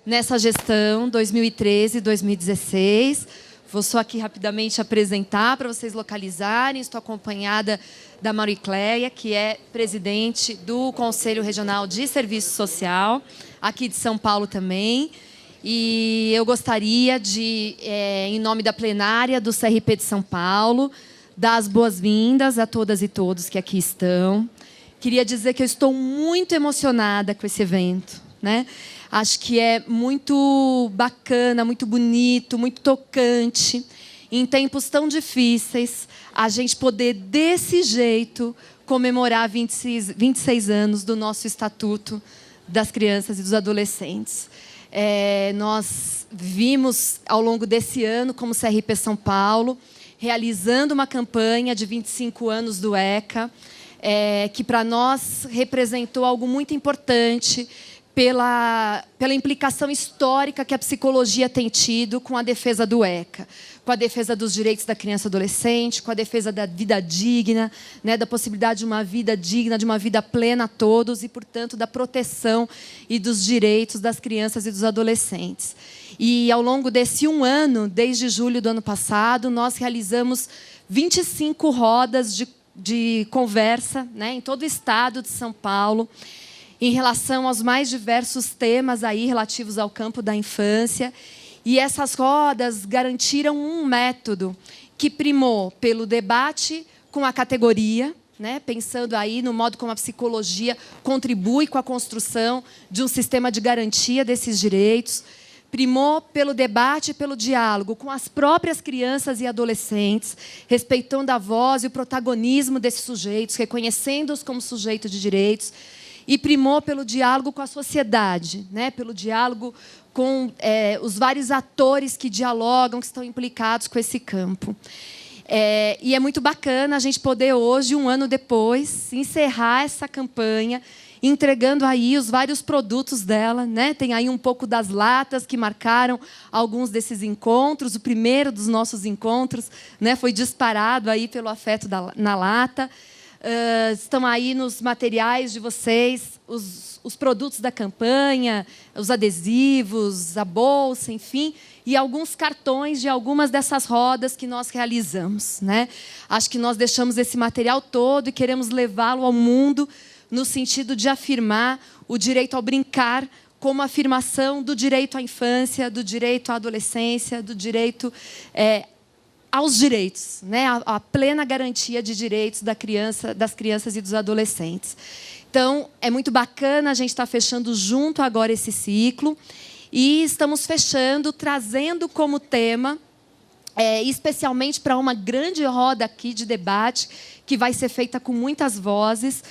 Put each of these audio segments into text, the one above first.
nessa gestão 2013-2016. Vou só aqui rapidamente apresentar para vocês localizarem. Estou acompanhada da Mauricléia, que é presidente do Conselho Regional de Serviço Social, aqui de São Paulo também. E eu gostaria de, em nome da plenária do CRP de São Paulo, dar as boas-vindas a todas e todos que aqui estão. Queria dizer que eu estou muito emocionada com esse evento, né? Acho que é muito bacana, muito bonito, muito tocante, em tempos tão difíceis, a gente poder, desse jeito, comemorar 26 anos do nosso Estatuto das Crianças e dos Adolescentes. Nós vimos, ao longo desse ano, como CRP São Paulo, realizando uma campanha de 25 anos do ECA, que, para nós, representou algo muito importante, pela implicação histórica que a psicologia tem tido com a defesa do ECA, com a defesa dos direitos da criança e adolescente, com a defesa da vida digna, né, da possibilidade de uma vida digna, de uma vida plena a todos e, portanto, da proteção e dos direitos das crianças e dos adolescentes. E, ao longo desse ano, desde julho do ano passado, nós realizamos 25 rodas de conversa, né, em todo o estado de São Paulo, em relação aos mais diversos temas aí relativos ao campo da infância. E essas rodas garantiram um método que primou pelo debate com a categoria, né, pensando aí no modo como a psicologia contribui com a construção de um sistema de garantia desses direitos, primou pelo debate e pelo diálogo com as próprias crianças e adolescentes, respeitando a voz e o protagonismo desses sujeitos, reconhecendo-os como sujeitos de direitos, e primou pelo diálogo com a sociedade, né? Pelo diálogo com os vários atores que dialogam, que estão implicados com esse campo. E é muito bacana a gente poder hoje, um ano depois, encerrar essa campanha, entregando aí os vários produtos dela, né? Tem aí um pouco das latas que marcaram alguns desses encontros. O primeiro dos nossos encontros, né, foi disparado aí pelo afeto na lata. Estão aí nos materiais de vocês os produtos da campanha, os adesivos, a bolsa, enfim, e alguns cartões de algumas dessas rodas que nós realizamos, né? Acho que nós deixamos esse material todo e queremos levá-lo ao mundo no sentido de afirmar o direito ao brincar como afirmação do direito à infância, do direito à adolescência, do direito aos direitos, né? A plena garantia de direitos das crianças e dos adolescentes. Então, é muito bacana a gente estar fechando junto agora esse ciclo e estamos fechando, trazendo como tema, especialmente para uma grande roda aqui de debate, que vai ser feita com muitas vozes,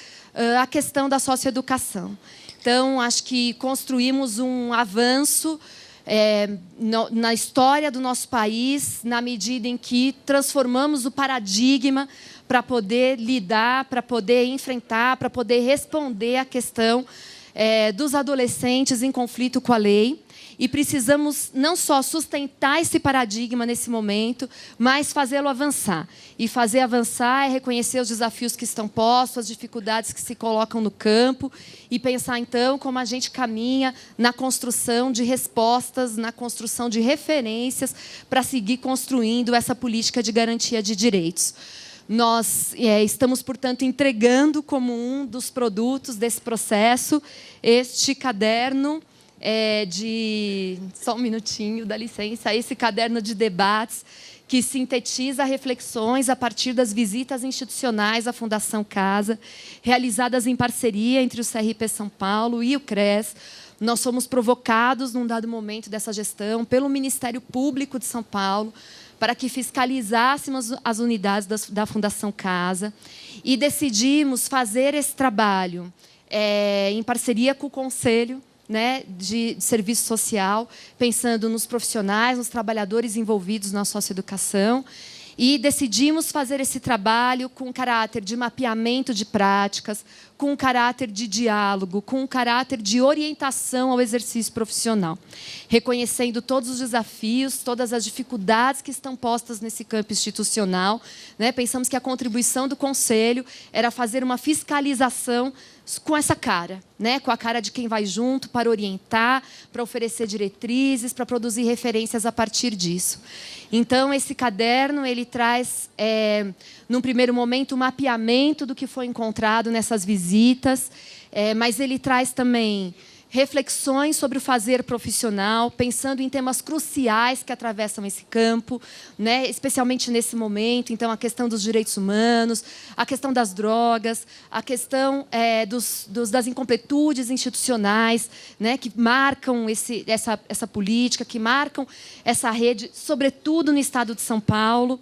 a questão da socioeducação. Então, acho que construímos um avanço na história do nosso país, na medida em que transformamos o paradigma para poder lidar, para poder enfrentar, para poder responder à questão dos adolescentes em conflito com a lei. E precisamos não só sustentar esse paradigma nesse momento, mas fazê-lo avançar. E fazer avançar é reconhecer os desafios que estão postos, as dificuldades que se colocam no campo, e pensar, então, como a gente caminha na construção de respostas, na construção de referências para seguir construindo essa política de garantia de direitos. Nós estamos, portanto, entregando como um dos produtos desse processo este caderno só um minutinho, dá licença, esse caderno de debates que sintetiza reflexões a partir das visitas institucionais à Fundação Casa, realizadas em parceria entre o CRP São Paulo e o CRES. Nós fomos provocados, num dado momento dessa gestão, pelo Ministério Público de São Paulo, para que fiscalizássemos as unidades da Fundação Casa, e decidimos fazer esse trabalho em parceria com o Conselho, né, de serviço social, pensando nos profissionais, nos trabalhadores envolvidos na socioeducação, e decidimos fazer esse trabalho com caráter de mapeamento de práticas, com caráter de diálogo, com caráter de orientação ao exercício profissional, reconhecendo todos os desafios, todas as dificuldades que estão postas nesse campo institucional, né? Pensamos que a contribuição do Conselho era fazer uma fiscalização com essa cara, né? Com a cara de quem vai junto para orientar, para oferecer diretrizes, para produzir referências a partir disso. Então, esse caderno ele traz, num primeiro momento, um mapeamento do que foi encontrado nessas visitas, mas ele traz também reflexões sobre o fazer profissional, pensando em temas cruciais que atravessam esse campo, né, especialmente nesse momento. Então, a questão dos direitos humanos, a questão das drogas, a questão das incompletudes institucionais, né, que marcam essa política, que marcam essa rede, sobretudo no estado de São Paulo.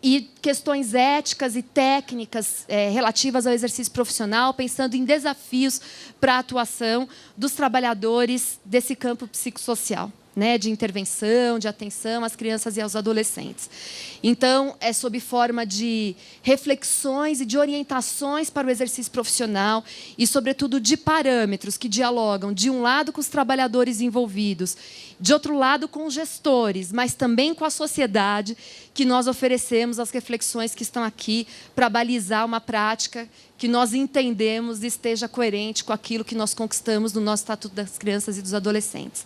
E questões éticas e técnicas relativas ao exercício profissional, pensando em desafios para a atuação dos trabalhadores desse campo psicossocial, né, de intervenção, de atenção às crianças e aos adolescentes. Então, é sob forma de reflexões e de orientações para o exercício profissional e, sobretudo, de parâmetros que dialogam, de um lado, com os trabalhadores envolvidos, de outro lado, com os gestores, mas também com a sociedade, que nós oferecemos as reflexões que estão aqui para balizar uma prática que nós entendemos e esteja coerente com aquilo que nós conquistamos no nosso Estatuto das Crianças e dos Adolescentes.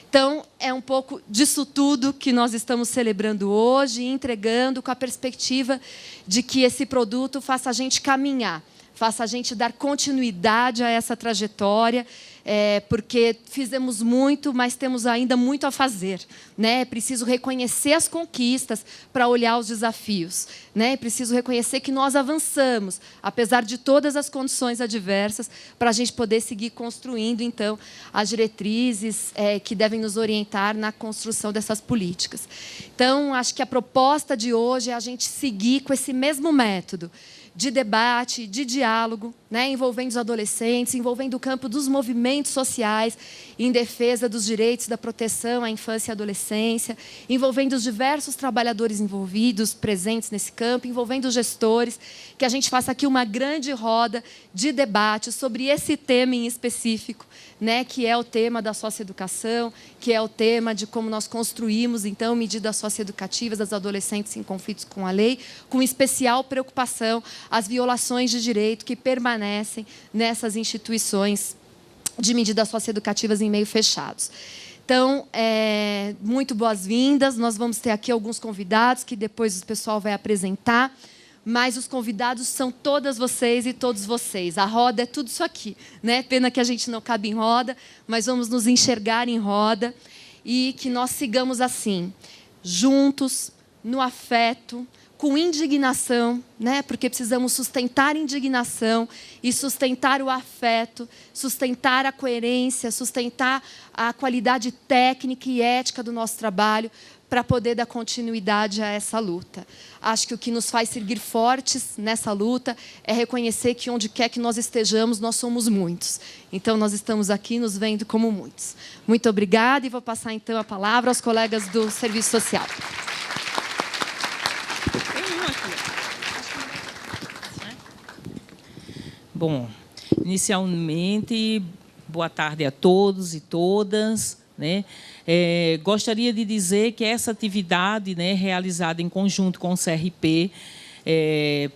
Então, é um pouco disso tudo que nós estamos celebrando hoje e entregando com a perspectiva de que esse produto faça a gente caminhar, faça a gente dar continuidade a essa trajetória, porque fizemos muito, mas temos ainda muito a fazer, né? É preciso reconhecer as conquistas para olhar os desafios, né? É preciso reconhecer que nós avançamos, apesar de todas as condições adversas, para a gente poder seguir construindo, então, as diretrizes que devem nos orientar na construção dessas políticas. Então, acho que a proposta de hoje é a gente seguir com esse mesmo método de debate, de diálogo, né, envolvendo os adolescentes, envolvendo o campo dos movimentos sociais em defesa dos direitos da proteção à infância e adolescência, envolvendo os diversos trabalhadores envolvidos, presentes nesse campo, envolvendo os gestores, que a gente faça aqui uma grande roda de debate sobre esse tema em específico, né, que é o tema da socioeducação, que é o tema de como nós construímos, então, medidas socioeducativas das adolescentes em conflitos com a lei, com especial preocupação às violações de direito que permanecem nessas instituições de medidas socioeducativas em meio fechados. Então, muito boas-vindas. Nós vamos ter aqui alguns convidados que depois o pessoal vai apresentar, mas os convidados são todas vocês e todos vocês. A roda é tudo isso aqui, né? Pena que a gente não cabe em roda, mas vamos nos enxergar em roda e que nós sigamos assim, juntos, no afeto, com indignação, né? Porque precisamos sustentar a indignação e sustentar o afeto, sustentar a coerência, sustentar a qualidade técnica e ética do nosso trabalho para poder dar continuidade a essa luta. Acho que o que nos faz seguir fortes nessa luta é reconhecer que onde quer que nós estejamos, nós somos muitos. Então, nós estamos aqui nos vendo como muitos. Muito obrigada e vou passar, então, a palavra aos colegas do Serviço Social. Bom, inicialmente, boa tarde a todos e todas, né? Gostaria de dizer que essa atividade, né, realizada em conjunto com o CRP,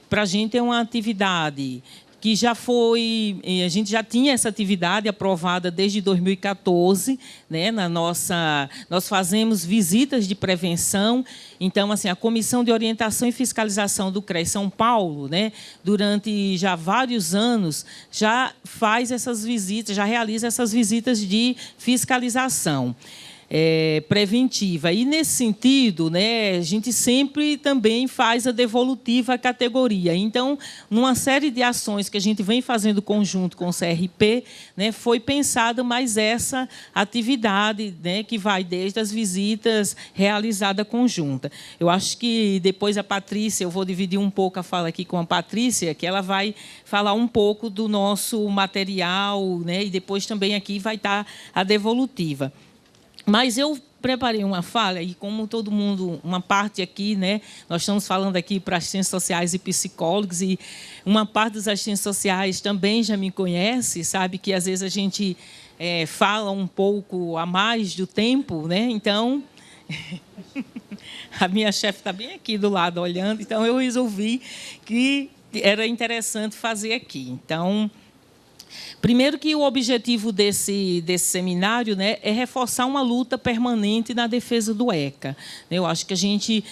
para a gente é uma atividade que já foi, a gente já tinha essa atividade aprovada desde 2014, né, nós fazemos visitas de prevenção. Então, assim, a Comissão de Orientação e Fiscalização do CREA São Paulo, né, durante já vários anos, já faz essas visitas, já realiza essas visitas de fiscalização preventiva. E, nesse sentido, né, a gente sempre também faz a devolutiva à categoria. Então, numa série de ações que a gente vem fazendo conjunto com o CRP, né, foi pensada mais essa atividade, né, que vai desde as visitas realizadas conjunta. Eu acho que depois a Patrícia, eu vou dividir um pouco a fala aqui com a Patrícia, que ela vai falar um pouco do nosso material, né, e depois também aqui vai estar a devolutiva. Mas eu preparei uma fala, e como todo mundo, uma parte aqui, né, nós estamos falando aqui para assistentes sociais e psicólogos, e uma parte dos assistentes sociais também já me conhece, sabe que às vezes a gente fala um pouco a mais do tempo, né? Então, a minha chefe está bem aqui do lado olhando, então eu resolvi que era interessante fazer aqui. Então, primeiro que o objetivo desse seminário, né, é reforçar uma luta permanente na defesa do ECA. Eu acho que a gente,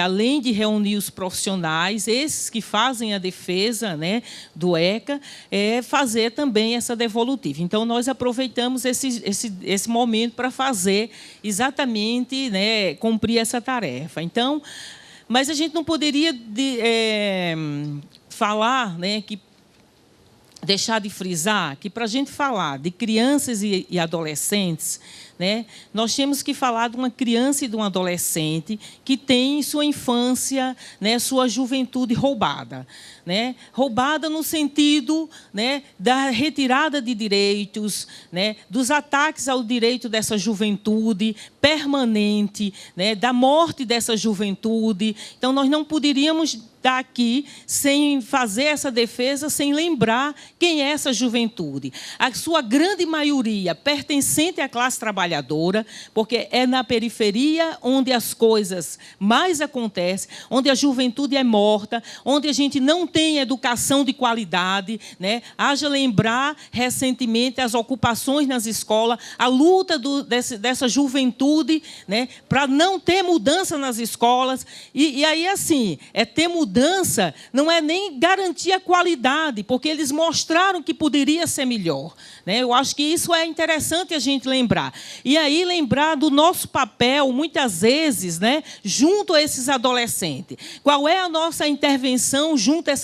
além de reunir os profissionais, esses que fazem a defesa, né, do ECA, fazer também essa devolutiva. Então, nós aproveitamos esse momento para fazer exatamente, né, cumprir essa tarefa. Então, mas a gente não poderia falar, né, que deixar de frisar que, para a gente falar de crianças e adolescentes, né, nós temos que falar de uma criança e de um adolescente que tem sua infância, né, sua juventude roubada. Né, roubada no sentido, né, da retirada de direitos, né, dos ataques ao direito dessa juventude permanente, né, da morte dessa juventude. Então, nós não poderíamos estar aqui sem fazer essa defesa, sem lembrar quem é essa juventude. A sua grande maioria pertencente à classe trabalhadora, porque é na periferia onde as coisas mais acontecem, onde a juventude é morta, onde a gente não tem educação de qualidade, né? Haja lembrar recentemente as ocupações nas escolas, a luta dessa juventude, né, para não ter mudança nas escolas. E aí, assim, ter mudança não é nem garantir a qualidade, porque eles mostraram que poderia ser melhor. Né? Eu acho que isso é interessante a gente lembrar. E aí lembrar do nosso papel, muitas vezes, né, junto a esses adolescentes. Qual é a nossa intervenção junto a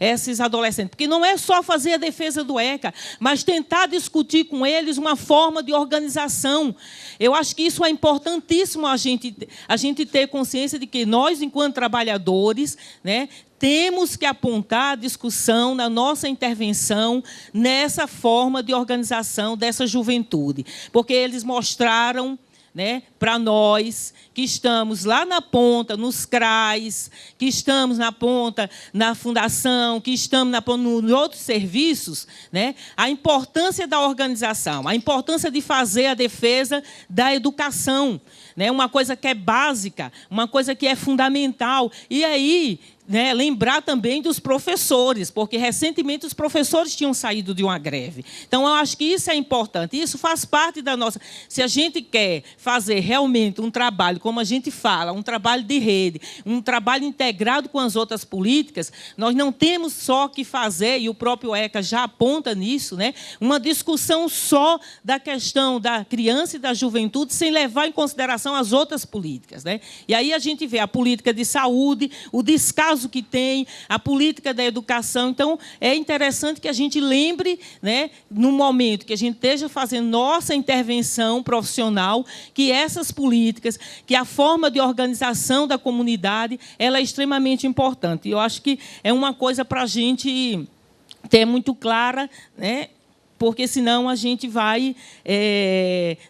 esses adolescentes? Porque não é só fazer a defesa do ECA, mas tentar discutir com eles uma forma de organização. Eu acho que isso é importantíssimo a gente ter consciência de que nós, enquanto trabalhadores, né, temos que apontar a discussão na nossa intervenção nessa forma de organização dessa juventude. Porque eles mostraram, né, para nós, que estamos lá na ponta, nos CRAs, que estamos na ponta na fundação, que estamos na ponta nos outros serviços, né, a importância da organização, a importância de fazer a defesa da educação, né, uma coisa que é básica, uma coisa que é fundamental. E aí, né, lembrar também dos professores, porque recentemente os professores tinham saído de uma greve. Então, eu acho que isso é importante. Isso faz parte da nossa... Se a gente quer fazer realmente um trabalho, como a gente fala, um trabalho de rede, um trabalho integrado com as outras políticas, nós não temos só que fazer, e o próprio ECA já aponta nisso, né, uma discussão só da questão da criança e da juventude, sem levar em consideração as outras políticas. Né? E aí a gente vê a política de saúde, o descaso que tem, a política da educação. Então, é interessante que a gente lembre, né, no momento que a gente esteja fazendo nossa intervenção profissional, que essas políticas, que a forma de organização da comunidade, ela é extremamente importante. Eu acho que é uma coisa para a gente ter muito clara, né, porque senão a gente vai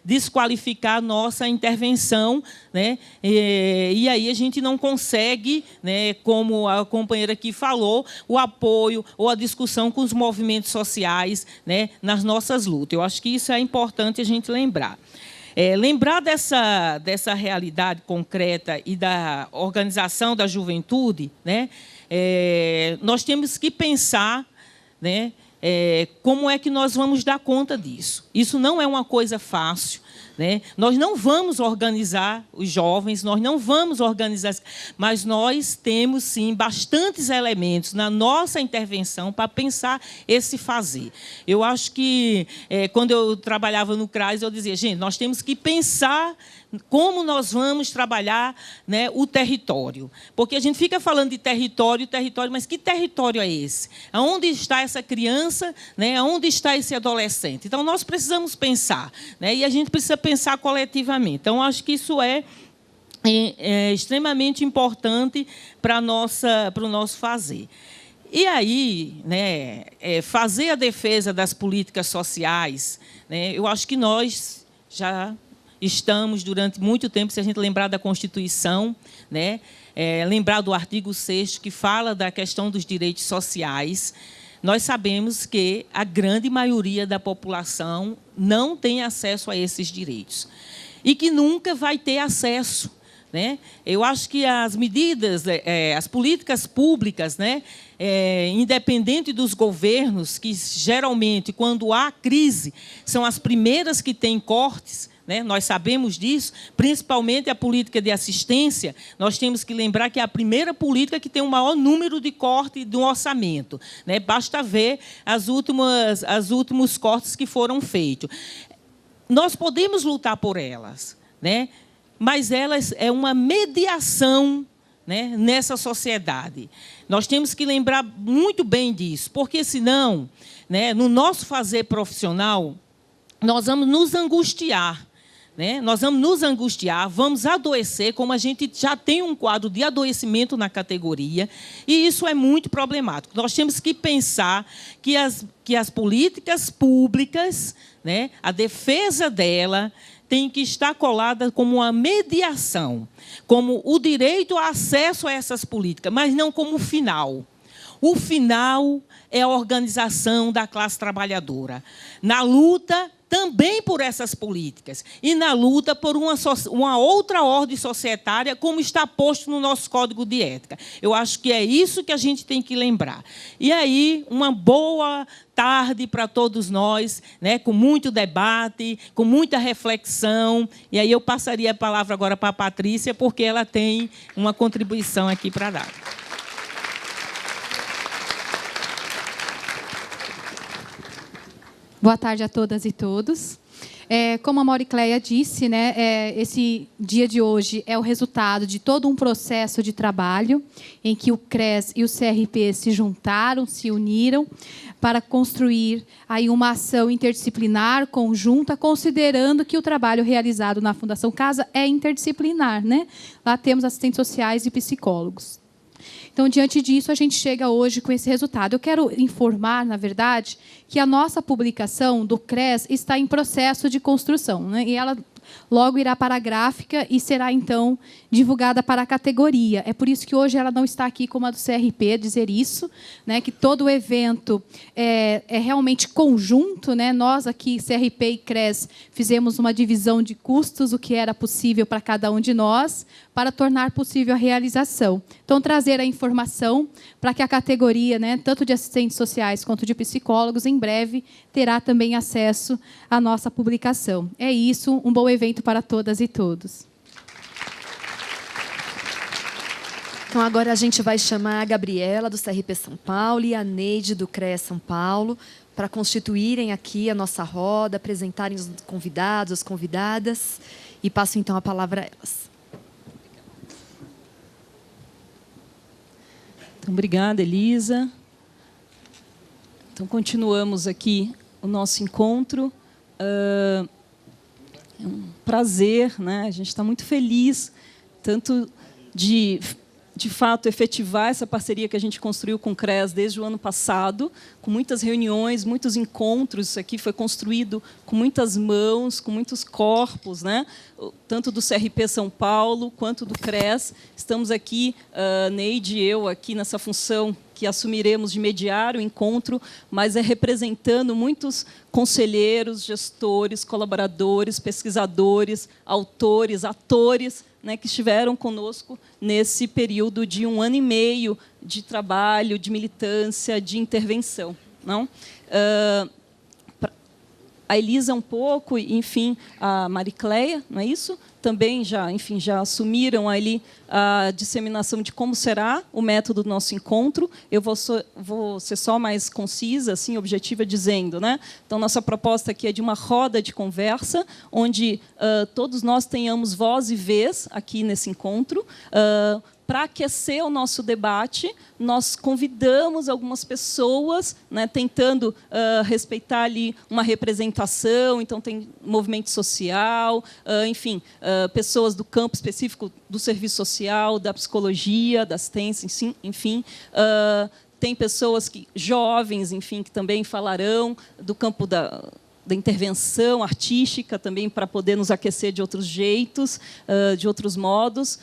desqualificar a nossa intervenção, né? E aí a gente não consegue, né, como a companheira aqui falou, o apoio ou a discussão com os movimentos sociais, né, nas nossas lutas. Eu acho que isso é importante a gente lembrar. Lembrar dessa realidade concreta e da organização da juventude, né, nós temos que pensar, né, como é que nós vamos dar conta disso. Isso não é uma coisa fácil. Né? Nós não vamos organizar os jovens, nós não vamos organizar... Mas nós temos, sim, bastantes elementos na nossa intervenção para pensar esse fazer. Eu acho que, quando eu trabalhava no CRAS, eu dizia, gente, nós temos que pensar como nós vamos trabalhar, né, o território. Porque a gente fica falando de território, mas que território é esse? Aonde está essa criança? Né? Aonde está esse adolescente? Então, nós precisamos pensar, né? E a gente precisa pensar coletivamente. Então, acho que isso é extremamente importante para o nosso fazer. E aí, né, fazer a defesa das políticas sociais, né, eu acho que nós já estamos, durante muito tempo, se a gente lembrar da Constituição, né, lembrar do artigo 6º, que fala da questão dos direitos sociais, nós sabemos que a grande maioria da população não tem acesso a esses direitos. E que nunca vai ter acesso. né? Eu acho que as medidas, as políticas públicas, né, independente dos governos, que geralmente, quando há crise, são as primeiras que têm cortes, né? Nós sabemos disso, principalmente a política de assistência. Nós temos que lembrar que é a primeira política que tem o maior número de cortes do orçamento, né? Basta ver os últimos cortes que foram feitos. Nós podemos lutar por elas, né? Mas elas é uma mediação, né, nessa sociedade. Nós temos que lembrar muito bem disso, porque, senão, né, no nosso fazer profissional, nós vamos nos angustiar. Né? Nós vamos nos angustiar, vamos adoecer, como a gente já tem um quadro de adoecimento na categoria, e isso é muito problemático. Nós temos que pensar que as políticas públicas, né, a defesa dela, tem que estar colada como uma mediação, como o direito a acesso a essas políticas, mas não como o final. O final é a organização da classe trabalhadora, na luta também por essas políticas e na luta por uma outra ordem societária, como está posto no nosso Código de Ética. Eu acho que é isso que a gente tem que lembrar. E aí, uma boa tarde para todos nós, né, com muito debate, com muita reflexão. E aí eu passaria a palavra agora para a Patrícia, porque ela tem uma contribuição aqui para dar. Boa tarde a todas e todos. Como a Mauricléia disse, né, esse dia de hoje é o resultado de todo um processo de trabalho em que o CRES e o CRP se juntaram, se uniram para construir aí uma ação interdisciplinar conjunta, considerando que o trabalho realizado na Fundação Casa é interdisciplinar, né? Lá temos assistentes sociais e psicólogos. Então, diante disso, a gente chega hoje com esse resultado. Eu quero informar, na verdade, que a nossa publicação do CRES está em processo de construção, né? E ela logo irá para a gráfica e será, então, divulgada para a categoria. É por isso que hoje ela não está aqui como a do CRP, dizer isso, né, que todo o evento é realmente conjunto. Né? Nós aqui, CRP e CRES, fizemos uma divisão de custos, o que era possível para cada um de nós, para tornar possível a realização. Então, trazer a informação para que a categoria, né, tanto de assistentes sociais quanto de psicólogos, em breve, terá também acesso à nossa publicação. É isso, um bom evento para todas e todos. Então, agora a gente vai chamar a Gabriela, do CRP São Paulo, e a Neide, do CREA São Paulo, para constituírem aqui a nossa roda, apresentarem os convidados, as convidadas, e passo, então, a palavra a elas. Então, obrigada, Elisa. Então, continuamos aqui o nosso encontro. É um prazer, né? A gente está muito feliz, tanto de fato, efetivar essa parceria que a gente construiu com o CRES desde o ano passado, com muitas reuniões, muitos encontros. Isso aqui foi construído com muitas mãos, com muitos corpos, né? Tanto do CRP São Paulo quanto do CRES. Estamos aqui, Neide e eu, aqui nessa função que assumiremos de mediar o encontro, mas representando muitos conselheiros, gestores, colaboradores, pesquisadores, autores, atores, né, que estiveram conosco nesse período de 1 ano e meio de trabalho, de militância, de intervenção. Não? A Elisa um pouco, enfim, a Mauricléia, não é isso? Também já assumiram ali a disseminação de como será o método do nosso encontro. Eu vou ser só mais concisa, assim, objetiva, dizendo, né? Então, nossa proposta aqui é de uma roda de conversa, onde todos nós tenhamos voz e vez aqui nesse encontro. Para aquecer o nosso debate, nós convidamos algumas pessoas, né, tentando respeitar ali uma representação. Então, tem movimento social, enfim, pessoas do campo específico do serviço social, da psicologia, da assistência, enfim. Tem pessoas jovens, enfim, que também falarão do campo da intervenção artística também, para poder nos aquecer de outros jeitos, de outros modos.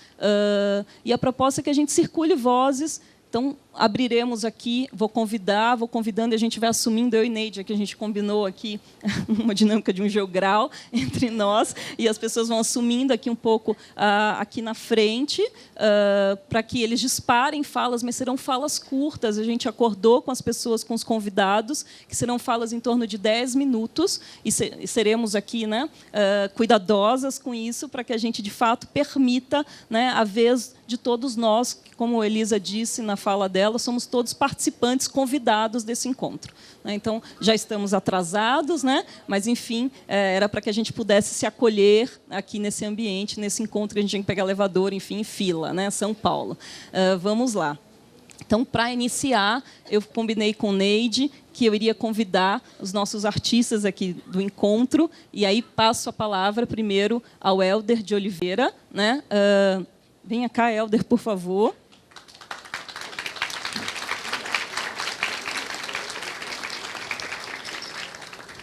E a proposta é que a gente circule vozes. Então, abriremos aqui, vou convidando, e a gente vai assumindo, eu e Neide, que a gente combinou aqui uma dinâmica de um jogral entre nós, e as pessoas vão assumindo aqui um pouco aqui na frente, para que eles disparem falas, mas serão falas curtas. A gente acordou com as pessoas, com os convidados, que serão falas em torno de 10 minutos, e seremos aqui, né, cuidadosas com isso, para que a gente, de fato, permita, né, a vez de todos nós, que, como a Elisa disse na fala dela, somos todos participantes convidados desse encontro. Então, já estamos atrasados, né? Mas, enfim, era para que a gente pudesse se acolher aqui nesse ambiente, nesse encontro que a gente tinha que pegar elevador, enfim, em fila, né? São Paulo. Vamos lá. Então, para iniciar, eu combinei com Neide que eu iria convidar os nossos artistas aqui do encontro, e aí passo a palavra primeiro ao Helder de Oliveira, né? Venha cá, Helder, por favor.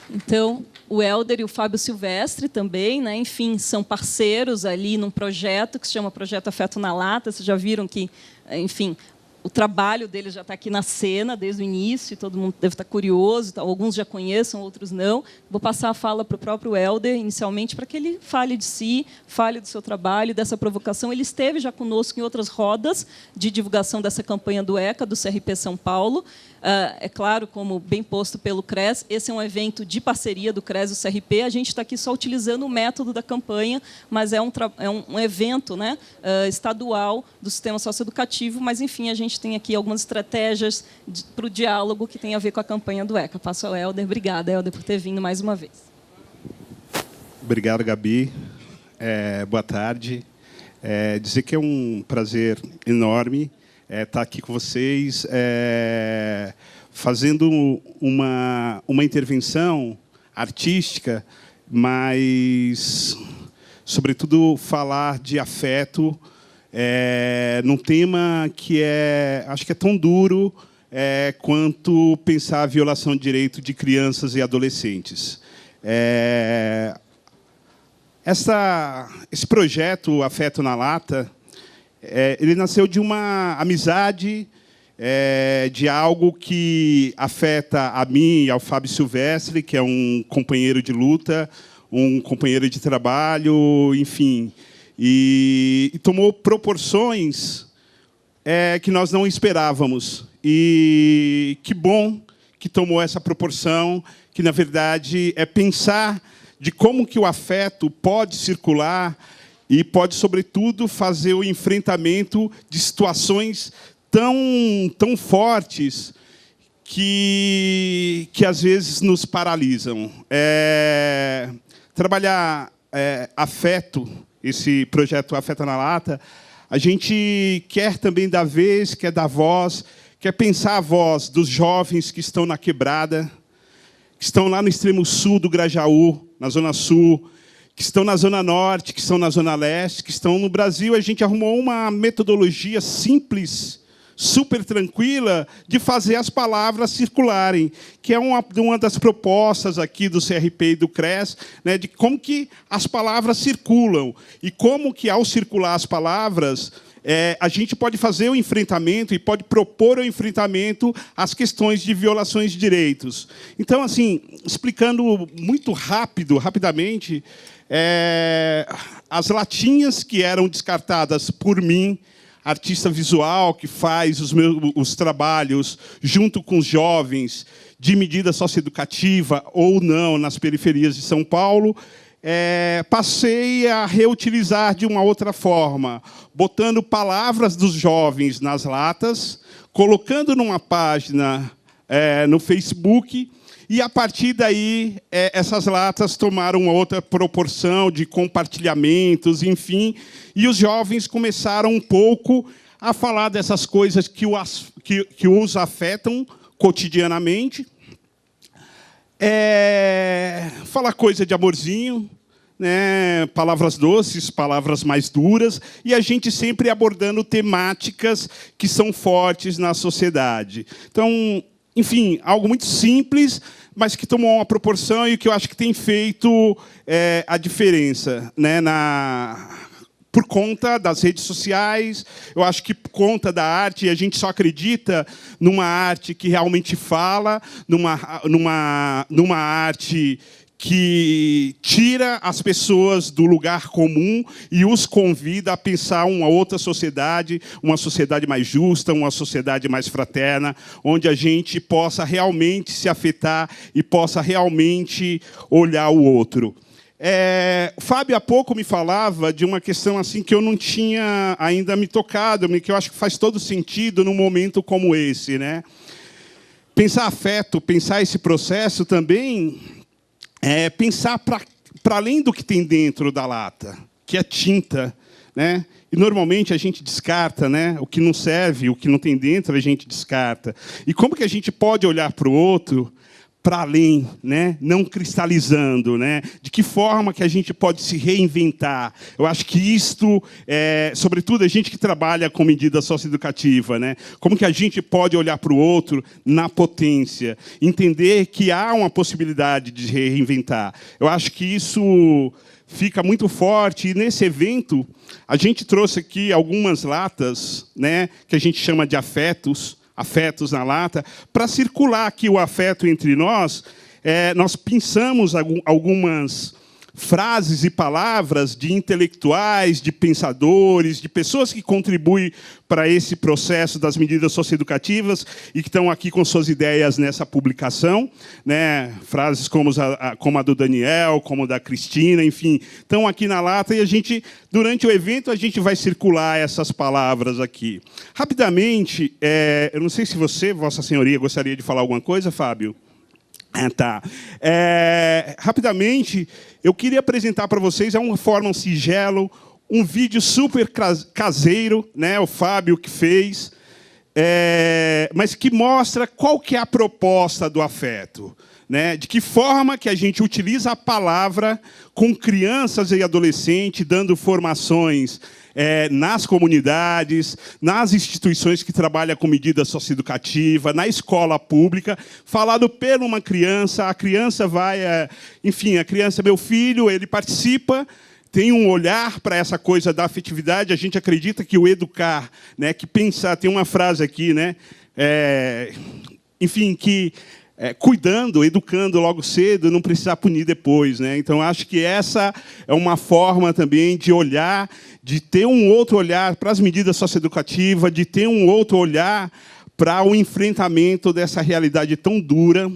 Então, o Helder e o Fábio Silvestre também, né? Enfim, são parceiros ali num projeto que se chama Projeto Afeto na Lata. Vocês já viram que, enfim, o trabalho deles já está aqui na cena desde o início, todo mundo deve estar curioso, alguns já conheçam, outros não. Vou passar a fala para o próprio Helder, inicialmente, para que ele fale de si, fale do seu trabalho, dessa provocação. Ele esteve já conosco em outras rodas de divulgação dessa campanha do ECA, do CRP São Paulo. É claro, como bem posto pelo CRES, esse é um evento de parceria do CRES e do CRP. A gente está aqui só utilizando o método da campanha, mas é um evento, né, estadual do sistema socioeducativo. Mas, enfim, a gente tem aqui algumas estratégias para o diálogo que tem a ver com a campanha do ECA. Passo ao Helder. Obrigada, Helder, por ter vindo mais uma vez. Obrigado, Gabi. Boa tarde. Dizer que é um prazer enorme estar aqui com vocês, fazendo uma intervenção artística, mas, sobretudo, falar de afeto num tema que acho que é tão duro quanto pensar a violação de direito de crianças e adolescentes. Esse projeto Afeto na Lata, ele nasceu de uma amizade, de algo que afeta a mim e ao Fábio Silvestre, que é um companheiro de luta, um companheiro de trabalho, enfim, e tomou proporções que nós não esperávamos. E que bom que tomou essa proporção, que, na verdade, é pensar de como que o afeto pode circular e pode, sobretudo, fazer o enfrentamento de situações tão fortes que às vezes nos paralisam. Trabalhar afeto, esse projeto Afeto na Lata, a gente quer também dar vez, quer dar voz, quer pensar a voz dos jovens que estão na quebrada, que estão lá no extremo sul do Grajaú, na Zona Sul, que estão na Zona Norte, que estão na Zona Leste, que estão no Brasil. A gente arrumou uma metodologia simples, super tranquila, de fazer as palavras circularem, que é uma das propostas aqui do CRP e do CRES, né, de como que as palavras circulam e como que, ao circular as palavras, a gente pode fazer o enfrentamento e pode propor o enfrentamento às questões de violações de direitos. Então, assim, explicando muito rapidamente, as latinhas que eram descartadas por mim, artista visual que faz os trabalhos junto com os jovens de medida socioeducativa ou não nas periferias de São Paulo, passei a reutilizar de uma outra forma, botando palavras dos jovens nas latas, colocando numa página no Facebook, e, a partir daí, essas latas tomaram uma outra proporção de compartilhamentos, enfim, e os jovens começaram um pouco a falar dessas coisas que os afetam cotidianamente, falar coisa de amorzinho, né, palavras doces, palavras mais duras, e a gente sempre abordando temáticas que são fortes na sociedade. Então, enfim, algo muito simples, mas que tomou uma proporção e que eu acho que tem feito a diferença, né, por conta das redes sociais, eu acho que por conta da arte, a gente só acredita numa arte que realmente fala, numa arte que tira as pessoas do lugar comum e os convida a pensar uma outra sociedade, uma sociedade mais justa, uma sociedade mais fraterna, onde a gente possa realmente se afetar e possa realmente olhar o outro. O Fábio há pouco me falava de uma questão assim que eu não tinha ainda me tocado, que eu acho que faz todo sentido num momento como esse, né? Pensar afeto, pensar esse processo também pensar para além do que tem dentro da lata, que é tinta, né? E normalmente a gente descarta, né? O que não serve, o que não tem dentro a gente descarta. E como que a gente pode olhar para o outro para além, né? Não cristalizando, né? De que forma que a gente pode se reinventar? Eu acho que isto, sobretudo a gente que trabalha com medida socioeducativa, né? Como que a gente pode olhar para o outro na potência, entender que há uma possibilidade de reinventar. Eu acho que isso fica muito forte, e nesse evento a gente trouxe aqui algumas latas, né? Que a gente chama de afetos na lata, para circular aqui o afeto entre nós. Nós pensamos algumas frases e palavras de intelectuais, de pensadores, de pessoas que contribuem para esse processo das medidas socioeducativas e que estão aqui com suas ideias nessa publicação, né? Frases como a do Daniel, como a da Cristina, enfim, estão aqui na lata e a gente, durante o evento, a gente vai circular essas palavras aqui. Rapidamente, eu não sei se você, Vossa Senhoria, gostaria de falar alguma coisa, Fábio? Tá. Rapidamente, eu queria apresentar para vocês, uma forma singelo, um vídeo super caseiro, né? O Fábio que fez, mas que mostra qual que é a proposta do afeto, né? De que forma que a gente utiliza a palavra com crianças e adolescentes, dando formações nas comunidades, nas instituições que trabalham com medida socioeducativa, na escola pública, falado por uma criança. A criança vai... enfim, a criança, meu filho, ele participa, tem um olhar para essa coisa da afetividade. A gente acredita que o educar, né, que pensar... Tem uma frase aqui, né? Enfim, que... cuidando, educando logo cedo, não precisar punir depois, né? Então, acho que essa é uma forma também de olhar, de ter um outro olhar para as medidas socioeducativas, de ter um outro olhar para o enfrentamento dessa realidade tão dura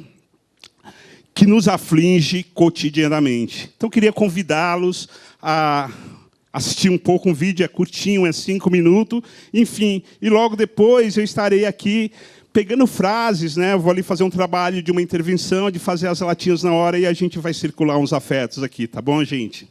que nos aflige cotidianamente. Então, queria convidá-los a assistir um pouco um vídeo, é curtinho, 5 minutos, enfim, e logo depois eu estarei aqui pegando frases, né? Eu vou ali fazer um trabalho de uma intervenção, de fazer as latinhas na hora, e a gente vai circular uns afetos aqui, tá bom, gente?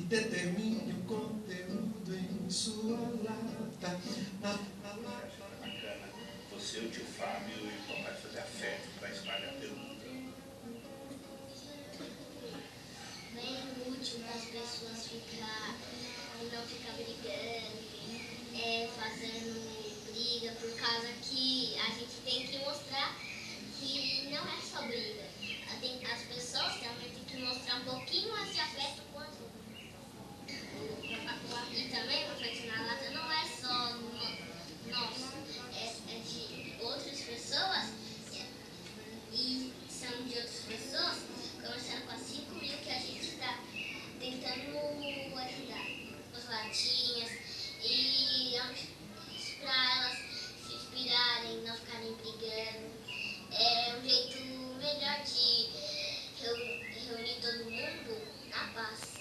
Determine o conteúdo em sua lata. Bacana. Você, o tio Fábio e o papai fazer afeto para espalhar pelo mundo. Bem útil para as pessoas não ficar brigando, fazendo briga, por causa que a gente tem que mostrar que não é só briga. As pessoas também têm que mostrar um pouquinho mais de afeto quanto. E também latinhas e para elas se inspirarem, não ficarem brigando. É um jeito melhor de reunir todo mundo na paz.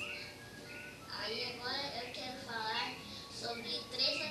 Aí agora eu quero falar sobre 3